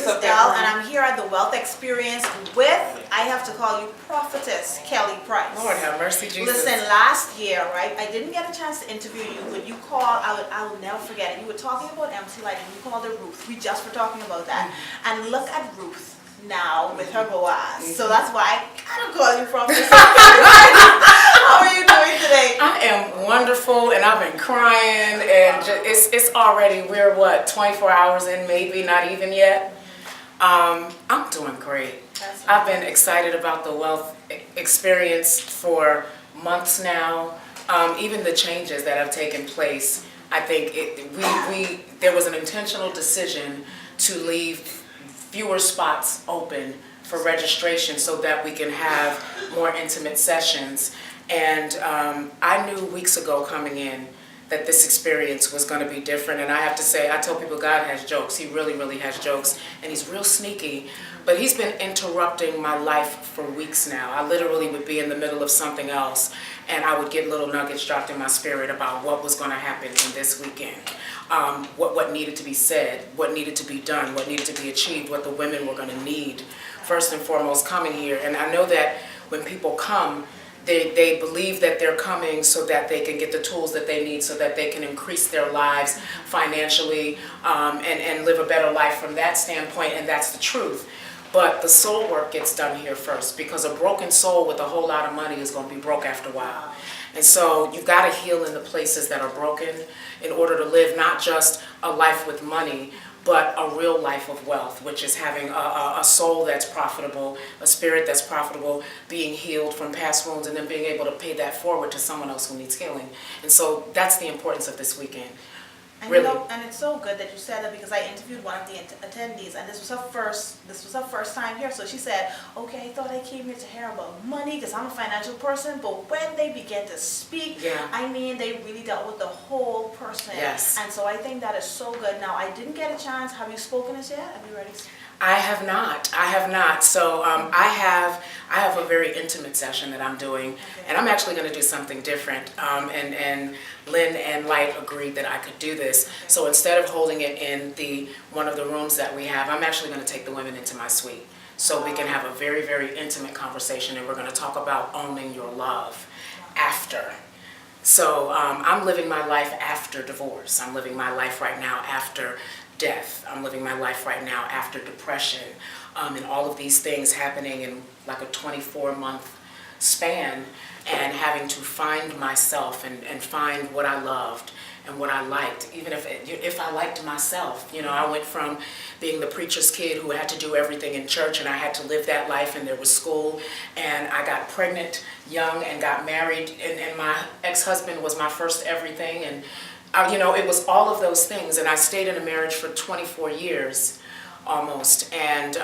up, Del, and everyone? I'm here at the Wealth Experience with, I have to call you Prophetess Kelly Price. Lord have mercy, Jesus. Listen, last year, right, I didn't get a chance to interview you, but you called, I will never forget it. You were talking about MC Light and you called her Ruth. We just were talking about that. And look at Ruth now with her Boaz. So that's why I kind of call you Prophetess. How are you doing today? I am wonderful, and I've been crying, and it's already, we're what, 24 hours in, maybe, not even yet. I'm doing great. I've been excited about the Wealth Experience for months now. Even the changes that have taken place, I think there was an intentional decision to leave fewer spots open for registration so that we can have more intimate sessions. And I knew weeks ago coming in that this experience was going to be different. And I have to say, I tell people God has jokes. He really, really has jokes. And he's real sneaky. But he's been interrupting my life for weeks now. I literally would be in the middle of something else, and I would get little nuggets dropped in my spirit about what was going to happen in this weekend. What needed to be said, what needed to be done, what needed to be achieved, what the women were going to need, first and foremost, coming here. And I know that when people come, they believe that they're coming so that they can get the tools that they need so that they can increase their lives financially and live a better life from that standpoint, and that's the truth. But the soul work gets done here first, because a broken soul with a whole lot of money is going to be broke after a while. And so you've got to heal in the places that are broken in order to live not just a life with money, but a real life of wealth, which is having a soul that's profitable, a spirit that's profitable, being healed from past wounds, and then being able to pay that forward to someone else who needs healing. And so that's the importance of this weekend. And Really. you know, and it's so good that you said that, because I interviewed one of the attendees, and this was her first time here. So she said, "Okay, I thought I came here to hear about money because I'm a financial person, but when they began to speak, Yeah. I mean, they really dealt with the whole person." Yes. And so I think that is so good. Now, I didn't get a chance. Have you spoken as yet? Have you already? I have not. So I have a very intimate session that I'm doing, and I'm actually going to do something different. And Lynn and Light agreed that I could do this. So instead of holding it in one of the rooms that we have, I'm actually going to take the women into my suite, so we can have a very, very intimate conversation, and we're going to talk about owning your love after. So I'm living my life after divorce. I'm living my life right now after death. I'm living my life right now after depression, and all of these things happening in like a 24-month span, and having to find myself and find what I loved and what I liked, even if I liked myself. You know, I went from being the preacher's kid who had to do everything in church, and I had to live that life, and there was school, and I got pregnant young and got married, and my ex-husband was my first everything, and you know, it was all of those things. And I stayed in a marriage for 24 years almost, and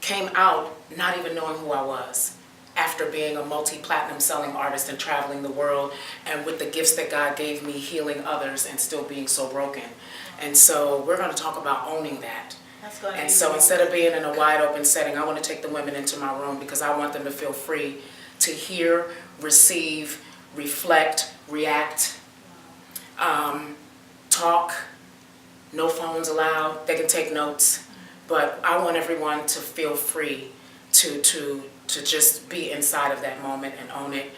came out not even knowing who I was, after being a multi-platinum selling artist and traveling the world, and with the gifts that God gave me, healing others and still being so broken. And so we're going to talk about owning that. That's good. And so instead of being in a wide open setting, I want to take the women into my room, because I want them to feel free to hear, receive, reflect, react, talk. No phones allowed. They can take notes, but I want everyone to feel free to just be inside of that moment and own it.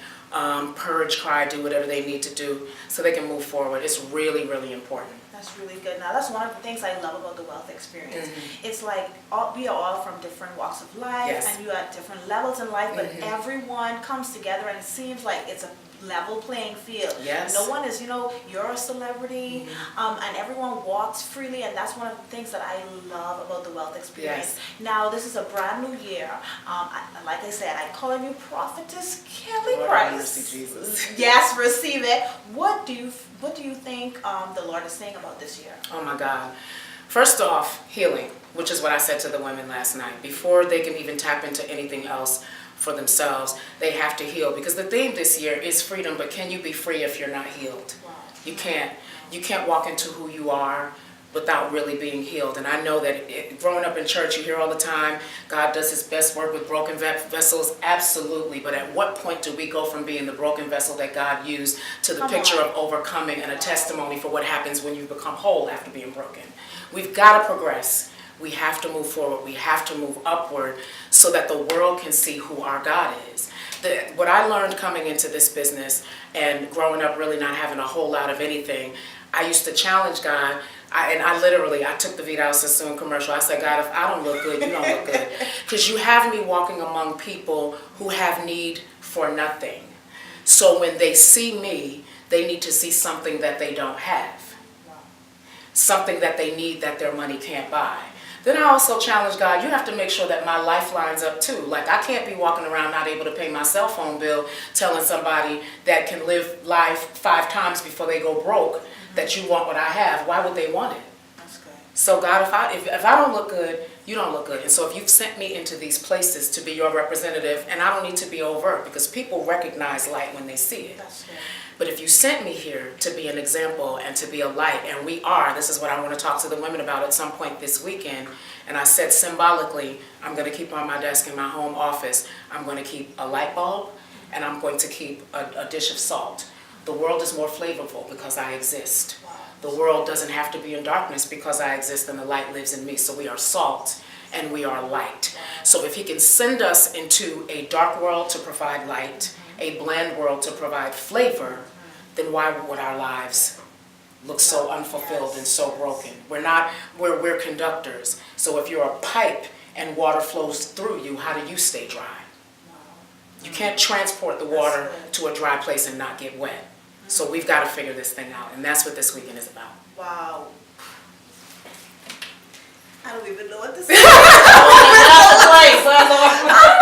Purge, cry, do whatever they need to do so they can move forward. It's really, really important. That's really good. Now, that's one of the things I love about the Wealth Experience. Mm-hmm. It's like we are all from different walks of life, Yes. and you are at different levels in life, but Mm-hmm. everyone comes together, and it seems like it's a level playing field. Yes. No one is, you're a celebrity, and everyone walks freely, and that's one of the things that I love about the Wealth Experience. Yes. Now, this is a brand new year. Like I said, I call you Prophetess Kelly Lord Price. have mercy, Jesus. Yes, receive it. What do you think the Lord is saying about this year? Oh my God. First off, healing, which is what I said to the women last night. Before they can even tap into anything else for themselves, they have to heal. Because the theme this year is freedom, but can you be free if you're not healed? Wow. You can't. You can't walk into who you are without really being healed. And I know that growing up in church, you hear all the time, God does his best work with broken vessels. Absolutely. But at what point do we go from being the broken vessel that God used to the picture of overcoming and a testimony for what happens when you become whole after being broken? We've got to progress. We have to move forward. We have to move upward so that the world can see who our God is. What I learned coming into this business and growing up really not having a whole lot of anything, I used to challenge God. I took the Vida Sassoon commercial. I said, God, if I don't look good, you don't look good. Because you have me walking among people who have need for nothing. So when they see me, they need to see something that they don't have. Something that they need that their money can't buy. Then I also challenge God, you have to make sure that my life lines up too. Like I can't be walking around not able to pay my cell phone bill telling somebody that can live life 5 times before they go broke that you want what I have. Why would they want it? That's good. So God, if I don't look good, you don't look good. And so if you've sent me into these places to be your representative, and I don't need to be overt because people recognize light when they see it. That's good. But if you sent me here to be an example and to be a light, and we are, this is what I want to talk to the women about at some point this weekend, and I said symbolically, I'm going to keep on my desk in my home office, I'm going to keep a light bulb, and I'm going to keep a dish of salt. The world is more flavorful because I exist. Wow. The world doesn't have to be in darkness because I exist and the light lives in me. So we are salt and we are light. So if he can send us into a dark world to provide light, a bland world to provide flavor, then why would our lives look so unfulfilled and so broken? We're conductors. So if you're a pipe and water flows through you, how do you stay dry? You can't transport the water to a dry place and not get wet. So we've got to figure this thing out, and that's what this weekend is about. Wow. I don't even know what to say. I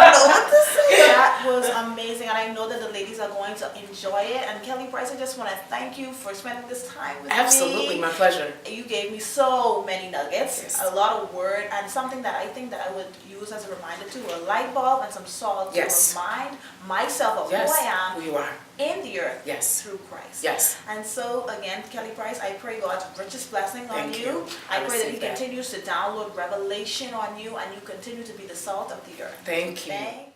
don't know what to say. That was amazing, and I know that the ladies are going to enjoy it. And Kelly Price, I just want to thank you for spending this time with me. Absolutely, my pleasure. You gave me so many nuggets, Yes. a lot of word, and something that I think that I would use as a reminder too, a light bulb and some salt Yes. to remind myself of Yes, who I am who you are. in the earth Yes. through Christ. Yes. And so again, Kelly Price, I pray God's richest blessing on Thank you. you. I I pray that He receive that. continues to download revelation on you and you continue to be the salt of the earth. Thank you. Thank